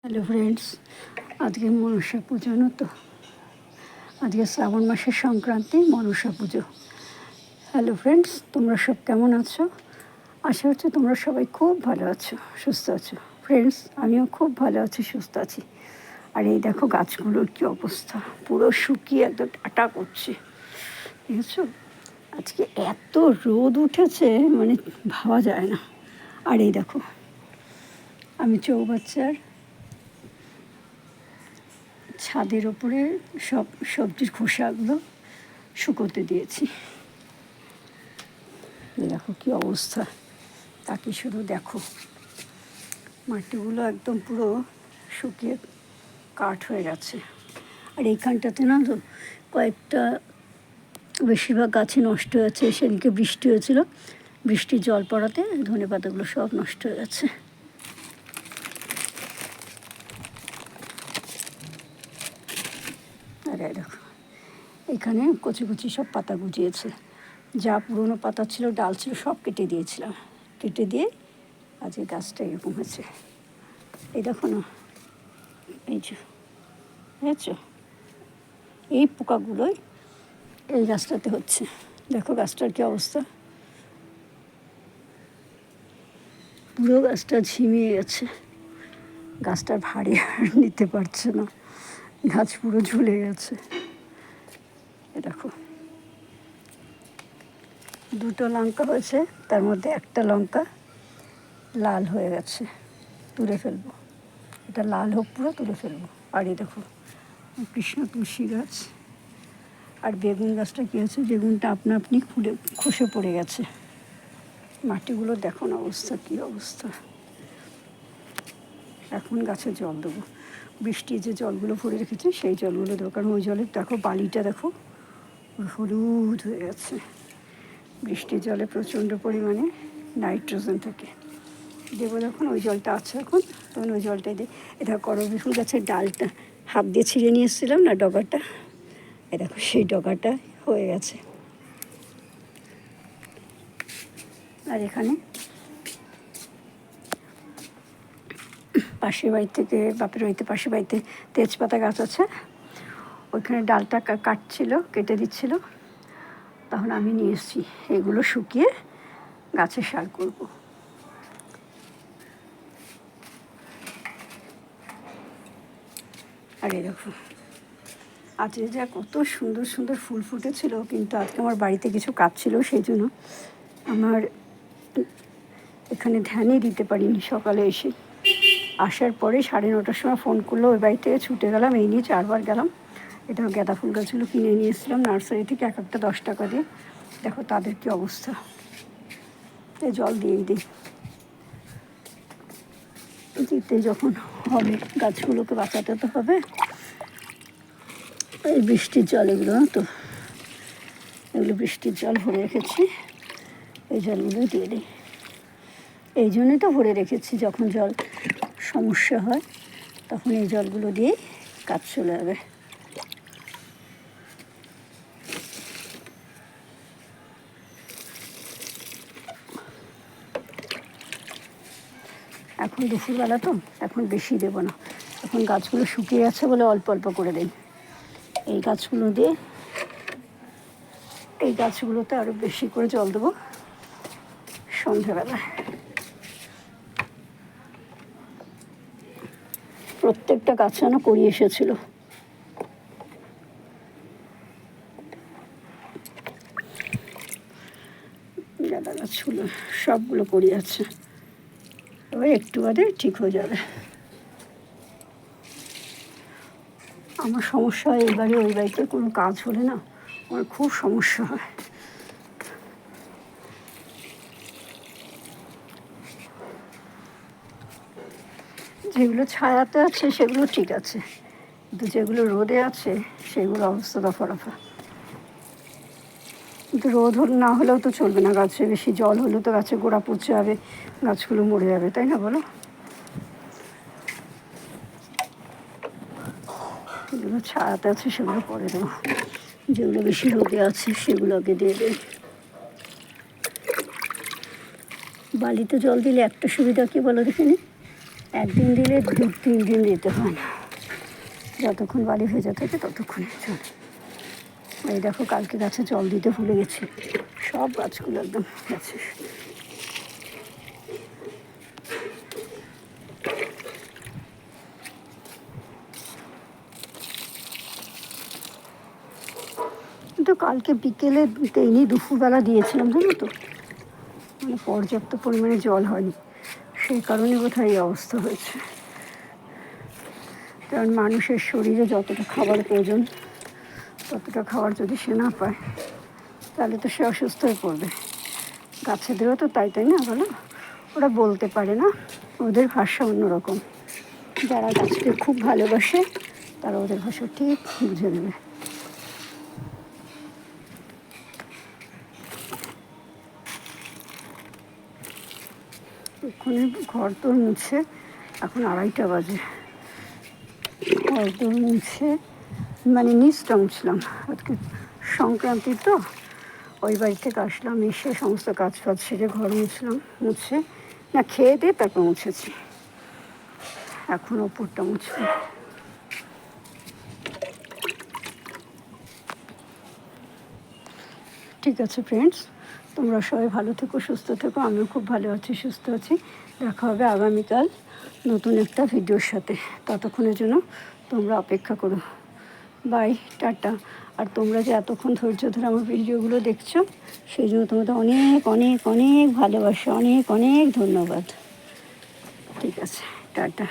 Hello friends, আজকে মনসা পুজো না তো, আজকে শ্রাবণ মাসের সংক্রান্তি, মনসা পুজো। হ্যালো ফ্রেন্ডস, তোমরা সব কেমন আছো? আশা হচ্ছে তোমরা সবাই খুব ভালো আছো, সুস্থ আছো। ফ্রেন্ডস, আমিও খুব ভালো আছি, সুস্থ আছি। আর এই দেখো গাছগুলোর কী অবস্থা, পুরো শুকিয়ে একদম টাটা করছে, বুঝেছো? আজকে এত রোদ উঠেছে মানে ভাবা যায় না। আর এই দেখো, আমি চৌবাচ্চার ছাদের ওপরে সব সবজির খোসাগুলো শুকোতে দিয়েছি। দেখো কী অবস্থা, তাকে শুধু দেখো, মাটিগুলো একদম পুরো শুকিয়ে কাঠ হয়ে গেছে। আর এইখানটাতে না তো কয়েকটা, বেশিরভাগ গাছে নষ্ট হয়েছে। সেদিকে বৃষ্টি হয়েছিল, বৃষ্টির জল পড়াতে ধনেপাতাগুলো সব নষ্ট হয়ে গেছে। আর দেখো এখানে কচি কচি সব পাতা গুজিয়েছে। যা পুরনো পাতা ছিল, ডাল ছিল, সব কেটে দিয়েছিলাম। কেটে দিয়ে আজকে গাছটা এরকম হয়েছে। এই দেখো না, এই যে বুঝেছো, এই পোকাগুলোই এই গাছটাতে হচ্ছে। দেখো গাছটার কী অবস্থা, পুরো গাছটা ঝিমিয়ে গেছে। গাছটার ভারী আর নিতে পারছে না, গাছ পুরো ঝুলে গেছে। দেখো দুটো লঙ্কা হয়েছে, তার মধ্যে একটা লঙ্কা লাল হয়ে গেছে, তুলে ফেলবো। এটা লাল হোক পুরো, তুলে ফেলবো। আর এই দেখো কৃষ্ণ তুলসী গাছ আর বেগুন গাছটা কী হয়েছে, বেগুনটা আপনা আপনি খসে পড়ে গেছে। মাটিগুলো দেখো না অবস্থা, কী অবস্থা। এখন গাছে জল দেবো, বৃষ্টির যে জলগুলো ভরে রেখেছি সেই জলগুলো দেবো, কারণ ওই জলের দেখো বালিটা দেখো হলুদ হয়ে গেছে। বৃষ্টির জলে প্রচণ্ড পরিমাণে নাইট্রোজেন থাকে। দেবো যখন, ওই জলটা আছে এখন, তখন ওই জলটাই দিই। এটা করবী গাছের ডালটা হাত দিয়ে ছিঁড়ে নিয়ে এসেছিলাম না, ডগাটা, এ দেখো সেই ডগাটা হয়ে গেছে। আর এখানে পাশের বাড়ি থেকে, বাপের বাড়িতে পাশের বাড়িতে তেজপাতা গাছ আছে, ওইখানে ডালটা কাটছিল, কেটে দিচ্ছিল, তখন আমি নিয়ে এসেছি। এগুলো শুকিয়ে গাছে সার করব। আর এই দেখো আজকে যা কত সুন্দর সুন্দর ফুল ফুটেছিল, কিন্তু আজকে আমার বাড়িতে কিছু কাজ ছিল, সেই জন্য আমার এখানে ধ্যানই দিতে পারিনি। সকালে এসে আসার পরে 9:30টার সময় ফোন করলো, ওই বাড়ি থেকে ছুটে গেলাম, এই নিয়ে 4বার গেলাম। এটা গাঁদা ফুল গাছগুলো কিনে নিয়ে এসেছিলাম নার্সারি থেকে, এক একটা 10 টাকা দিয়ে। দেখো তাদের কী অবস্থা, জল দিয়েই দিই, দিতে যখন হবে, গাছগুলোকে বাঁচাতে তো হবে। এই বৃষ্টির জল এগুলো তো, এগুলো বৃষ্টির জল ভরে রেখেছি, এই জলগুলো দিয়ে দিই। এই জন্যই তো ভরে রেখেছি, যখন জল সমস্যা হয় তখন এই জলগুলো দিয়ে কাজ চলে যাবে। এখন দুপুরবেলা তো, এখন বেশি দেবো না, এখন গাছগুলো শুকিয়ে গেছে বলে অল্প অল্প করে দিই। এই গাছগুলো দিয়ে, এই গাছগুলোতে আরও বেশি করে জল দেবো সন্ধ্যাবেলা। প্রত্যেকটা গাছে না করি এসেছিল। গাঁদা গাছগুলো সবগুলো করি আছে, এবার একটু বাদে ঠিক হয়ে যাবে। আমার সমস্যা হয় এই বাড়ি ওই বাড়িতে কোনো কাজ হলে না আমার খুব সমস্যা হয়। যেগুলো ছায়াতে আছে সেগুলো ঠিক আছে, কিন্তু যেগুলো রোদে আছে সেগুলো অবস্থা দফা। কিন্তু রোদ না হলেও তো চলবে না, গাছে বেশি জল হলে তো গাছের গোড়া পচে যাবে, গাছগুলো মরে যাবে, তাই না বলো? যেগুলো ছায়াতে আছে সেগুলো পরে দেবো, যেগুলো বেশি রোদে আছে সেগুলো আগে দিয়ে দেয়। বালিতে জল দিলে একটা সুবিধা কী বলো দেখিনি, একদিন দিলে 2-3 দিন দিতে হয় না, যতক্ষণ বালি ভেজা থাকে ততক্ষণই চলে। এই দেখো, কালকে গাছে জল দিতে ভুলে গেছি, সব গাছগুলো একদম গেছে। কিন্তু কালকে বিকেলে দিইনি, দুপুরবেলা দিয়েছিলাম, জানো তো, মানে পর্যাপ্ত পরিমাণে জল হয়নি, সেই কারণে বোধহয় এই অবস্থা হয়েছে। কারণ মানুষের শরীরে যতটা খাবার প্রয়োজন ততটা খাবার যদি সে না পায় তাহলে তো সে অসুস্থ হয়ে পড়বে। গাছেদেরও তো তাই, তাই না বলো? ওরা বলতে পারে না, ওদের ভাষা অন্যরকম। যারা গাছকে খুব ভালোবাসে তারা ওদের ভাষা ঠিক বুঝে নেবে। এক্ষুনি ঘর তোর মুছে, এখন 2:30 বাজে, ঘর তোর মুছে মানে নিচটা মুছলাম। আজকে সংক্রান্তি তো, ওই বাড়ি থেকে আসলাম, এসে সমস্ত কাজ ফাজ সেরে ঘর মুছলাম, মুছে না খেয়ে দিয়ে তারপর মুছেছি। এখন ওপরটা মুছলাম। ঠিক আছে ফ্রেন্ডস, তোমরা সবাই ভালো থেকো, সুস্থ থেকো। আমিও খুব ভালো আছি, সুস্থ আছি। দেখা হবে আগামীকাল নতুন একটা ভিডিওর সাথে। ততক্ষণের জন্য তোমরা অপেক্ষা করো। By, tata. আর তোমরা যে এতক্ষণ ধৈর্য ধরে আমার ভিডিওগুলো দেখছো, সেই জন্য তোমাদের অনেক অনেক অনেক ভালোবাসা, অনেক অনেক ধন্যবাদ। ঠিক আছে, টাটা।